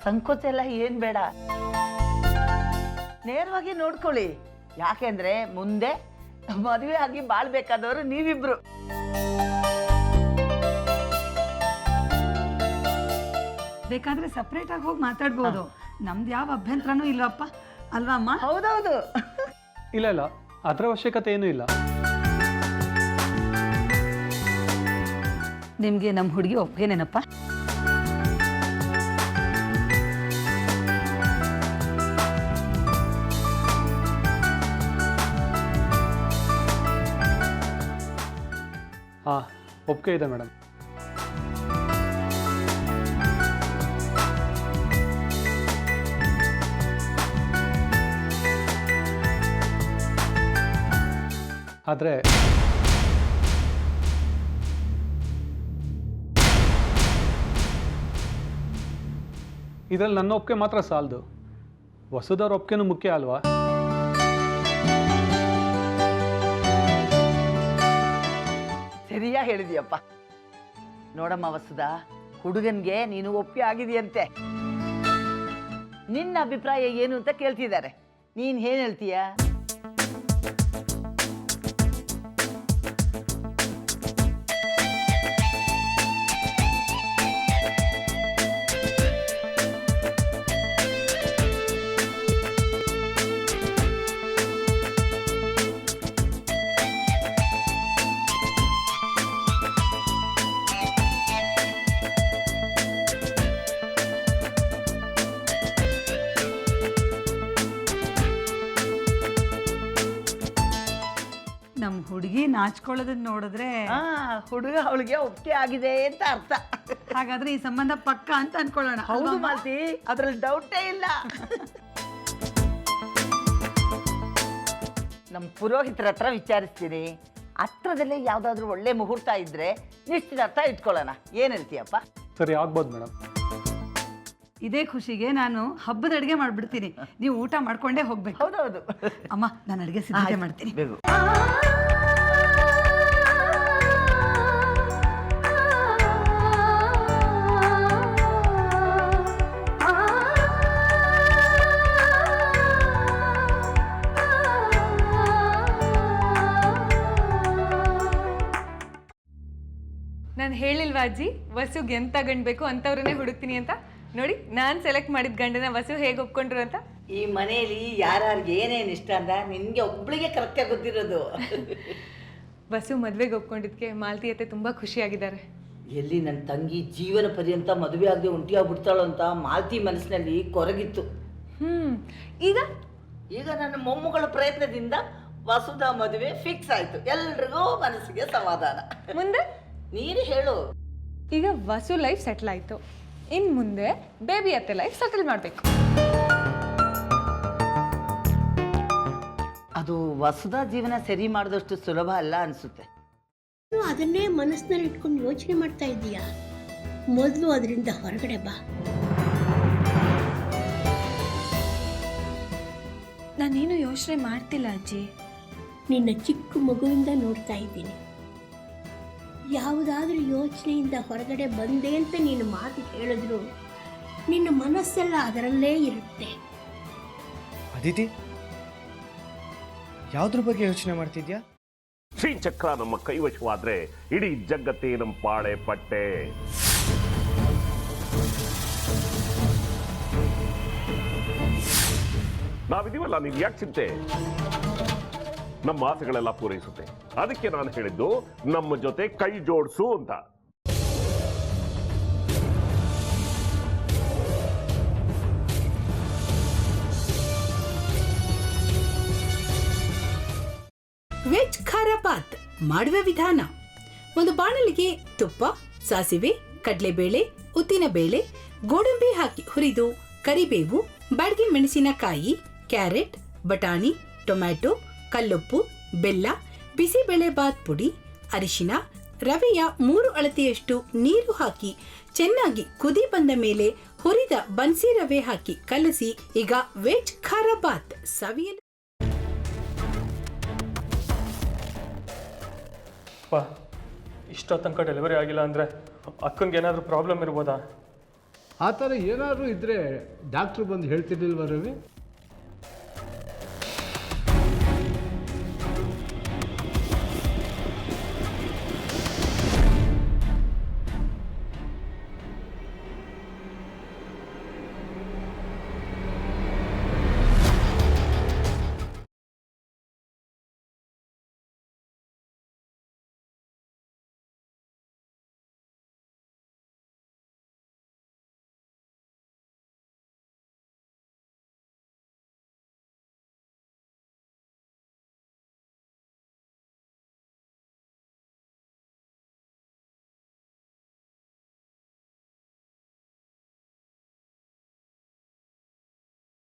ಸಂಕೋಚ ಎಲ್ಲ ಏನು ಬೇಡ, ನೇರವಾಗಿ ನೋಡ್ಕೊಳ್ಳಿ. ಯಾಕೆಂದ್ರೆ ಮುಂದೆ ಮದುವೆ ಆಗಿ ಬಾಳ್ಬೇಕಾದವರು ನೀವಿಬ್ರು. ಬೇಕಾದ್ರೆ ಸಪ್ರೇಟ್ ಆಗಿ ಹೋಗಿ ಮಾತಾಡ್ಬೋದು. ನಮ್ದು ಯಾವ ಅಭ್ಯಂತರನೂ ಇಲ್ಲಪ್ಪ, ಅಲ್ವಾ ಅಮ್ಮ? ಹೌದೌದು. ಇಲ್ಲ ಇಲ್ಲ, ಅದರ ಅವಶ್ಯಕತೆ ಏನೂ ಇಲ್ಲ. ನಿಮಗೆ ನಮ್ಮ ಹುಡುಗಿ ಒಪ್ಪಿಗೆನೇನಪ್ಪ? ಹಾಂ, ಒಪ್ಪಿಗೆ ಇದೆ ಮೇಡಮ್. ಆದರೆ ಇದರಲ್ಲಿ ನನ್ನ ಒಪ್ಪಿಗೆ ಮಾತ್ರ ಸಾಲದು, ವಸುದವ್ರ ಒಪ್ಪಿಗೆನೂ ಮುಖ್ಯ ಅಲ್ವಾ? ಸರಿಯಾ ಹೇಳಿದ್ಯಪ್ಪ. ನೋಡಮ್ಮ ವಸುದ, ಹುಡುಗನ್ಗೆ ನೀನು ಒಪ್ಪಿಗೆ ಆಗಿದೆಯಂತೆ. ನಿನ್ನ ಅಭಿಪ್ರಾಯ ಏನು ಅಂತ ಕೇಳ್ತಿದ್ದಾರೆ. ನೀನ್ ಏನ್ ಹೇಳ್ತೀಯ? ನಮ್ಮ ಹುಡುಗಿ ನಾಚ್ಕೊಳ್ಳೋದನ್ನ ನೋಡಿದ್ರೆ ಹುಡುಗ ಅವಳಿಗೆ ಒಪ್ಪಿಗೆ ಆಗಿದೆ ಅಂತ ಅರ್ಥ. ಹಾಗಾದ್ರೆ ಈ ಸಂಬಂಧ ಪಕ್ಕ ಅಂತ ಅನ್ಕೊಳ್ಳೋಣ. ಹೌದು ಮಾಲ್ತಿ, ಅದ್ರಲ್ಲಿ ಡೌಟೇ ಇಲ್ಲ. ನಮ್ಮ ಪುರೋಹಿತರ ಹತ್ರ ವಿಚಾರಿಸ್ತೀನಿ. ಹತ್ರದಲ್ಲೇ ಯಾವ್ದಾದ್ರು ಒಳ್ಳೆ ಮುಹೂರ್ತ ಇದ್ರೆ ನಿಶ್ಚಿತಾರ್ಥ ಇಟ್ಕೊಳ್ಳೋಣ. ಏನ್ ಹೇಳ್ತೀಯಪ್ಪ? ಸರಿ, ಆಗ್ಬೋದು ಮೇಡಮ್. ಇದೇ ಖುಷಿಗೆ ನಾನು ಹಬ್ಬದ ಅಡುಗೆ ಮಾಡ್ಬಿಡ್ತೀನಿ, ನೀವು ಊಟ ಮಾಡ್ಕೊಂಡೇ ಹೋಗ್ಬೇಕು. ಹೌದೌದು ಅಮ್ಮ, ನಾನು ಅಡುಗೆ ಸಿದ್ಧತೆ ಮಾಡ್ತೀನಿ. ನಾನು ಹೇಳಿಲ್ವಾ ಅಜ್ಜಿ, ವಸುಗೆ ಎಂತ ಗಂಡು ಬೇಕು ಅಂಥವ್ರನ್ನೇ ಹುಡುಕ್ತೀನಿ ಅಂತ? ನೋಡಿ, ನಾನು ಸೆಲೆಕ್ಟ್ ಮಾಡಿದ ಗಂಡನ ವಸು ಹೇಗೆ ಒಪ್ಕೊಂಡ್ರು ಅಂತ. ಈ ಮನೆಯಲ್ಲಿ ಯಾರ್ಯಾರಿಗೆ ಏನೇನು ಇಷ್ಟ ಅಂತ ನಿನ್ಗೆ ಒಬ್ಳಿಗೆ ಕರೆಕ್ಟಾಗಿ ಗೊತ್ತಿರೋದು. ವಸು ಮದುವೆಗೆ ಒಪ್ಕೊಂಡಿದ್ದಕ್ಕೆ ಮಾಲತಿ ಅತ್ತೆ ತುಂಬ ಖುಷಿಯಾಗಿದ್ದಾರೆ. ಎಲ್ಲಿ ನನ್ನ ತಂಗಿ ಜೀವನ ಪರ್ಯಂತ ಮದುವೆ ಆಗದೆ ಒಂಟಿಯಾಗ್ಬಿಡ್ತಾಳು ಅಂತ ಮಾಲ್ತಿ ಮನಸ್ಸಿನಲ್ಲಿ ಕೊರಗಿತ್ತು. ಈಗ ಈಗ ನನ್ನ ಮೊಮ್ಮಗಳ ಪ್ರಯತ್ನದಿಂದ ವಸುದ ಮದುವೆ ಫಿಕ್ಸ್ ಆಯ್ತು. ಎಲ್ರಿಗೂ ಮನಸ್ಸಿಗೆ ಸಮಾಧಾನ. ಮುಂದೆ ನೀನು ಹೇಳು. ಈಗ ವಸು ಲೈಫ್ ಸೆಟ್ಲ್ ಆಯಿತು, ಇನ್ನು ಮುಂದೆ ಬೇಬಿ ಅತ್ತೆ ಲೈಫ್ ಸೆಟಲ್ ಮಾಡಬೇಕು. ಅದು ವಸುದ ಜೀವನ ಸರಿ ಮಾಡಿದಷ್ಟು ಸುಲಭ ಅಲ್ಲ ಅನಿಸುತ್ತೆ. ಅದನ್ನೇ ಮನಸ್ಸಿನಲ್ಲಿ ಇಟ್ಕೊಂಡು ಯೋಚನೆ ಮಾಡ್ತಾ ಇದ್ದೀಯಾ? ಮೊದಲು ಅದರಿಂದ ಹೊರಗಡೆ ಬಾ. ನಾನೇನು ಯೋಚನೆ ಮಾಡ್ತಿಲ್ಲ ಅಜ್ಜಿ. ನಿನ್ನ ಚಿಕ್ಕ ಮಗುವಿಂದ ನೋಡ್ತಾ ಇದ್ದೀನಿ. ಯಾವುದಾದ್ರೂ ಯೋಚನೆಯಿಂದ ಹೊರಗಡೆ ಬಂದೆ ಅಂತ ನೀನು ಮಾತು ಹೇಳಿದ್ರು ನಿನ್ನ ಮನಸ್ಸೆಲ್ಲ ಅದರಲ್ಲೇ ಇರುತ್ತೆ. ಅದಿತಿ, ಯಾವುದ್ರ ಬಗ್ಗೆ ಯೋಚನೆ ಮಾಡ್ತಿದ್ಯಾ? ಶ್ರೀಚಕ್ರ ನಮ್ಮ ಕೈವಶವಾದ್ರೆ ಇಡೀ ಜಗತ್ತೇ ನಮ್ಮ ಪಾಳೆ ಪಟ್ಟೆ. ನಾವಿದೀವಲ್ಲ, ನೀನ್ ಯಾಕೆ ಚಿಂತೆ? ನಮ್ಮ ಆಸೆಗಳೆಲ್ಲ ಪೂರೈಸುತ್ತೆ. ಅದಕ್ಕೆ ನಾನು ಹೇಳಿದ್ದು ನಮ್ಮ ಜೊತೆ ಕೈ ಜೋಡಿಸು ಅಂತ. ವೆಜ್ ಖಾರ ಬಾತ್ ಮಾಡುವ ವಿಧಾನ: ಒಂದು ಬಾಣಲಿಗೆ ತುಪ್ಪ, ಸಾಸಿವೆ, ಕಡಲೆಬೇಳೆ, ಉದ್ದಿನಬೇಳೆ, ಗೋಡಂಬಿ ಹಾಕಿ ಹುರಿದು ಕರಿಬೇವು, ಬಾಡಿಗೆ ಮೆಣಸಿನಕಾಯಿ, ಕ್ಯಾರೆಟ್, ಬಟಾಣಿ, ಟೊಮ್ಯಾಟೊ, ಕಲ್ಲುಪ್ಪು, ಬೆಲ್ಲ, ಬಿಸಿಬೇಳೆ ಬಾತ್ ಪುಡಿ, ಅರಿಶಿನ, ರವೆಯ 3 ಅಳತೆಯಷ್ಟು ನೀರು ಹಾಕಿ ಚೆನ್ನಾಗಿ ಕುದಿ ಬಂದ ಮೇಲೆ ಹುರಿದ ಬನ್ಸಿ ರವೆ ಹಾಕಿ ಕಲಸಿ. ಈಗ ವೆಜ್ ಖಾರ ಬಾತ್ ಸವಿಯಲು. ಇಷ್ಟೋ ತನಕ ಡೆಲಿವರಿ ಆಗಿಲ್ಲ ಅಂದರೆ ಅಕ್ಕಂಗೆ ಏನಾದರೂ ಪ್ರಾಬ್ಲಮ್ ಇರ್ಬೋದಾ? ಆ ಥರ ಏನಾದರೂ ಇದ್ದರೆ ಡಾಕ್ಟ್ರು ಬಂದು ಹೇಳ್ತಿರ್ಲಿಲ್ವ ರವಿ?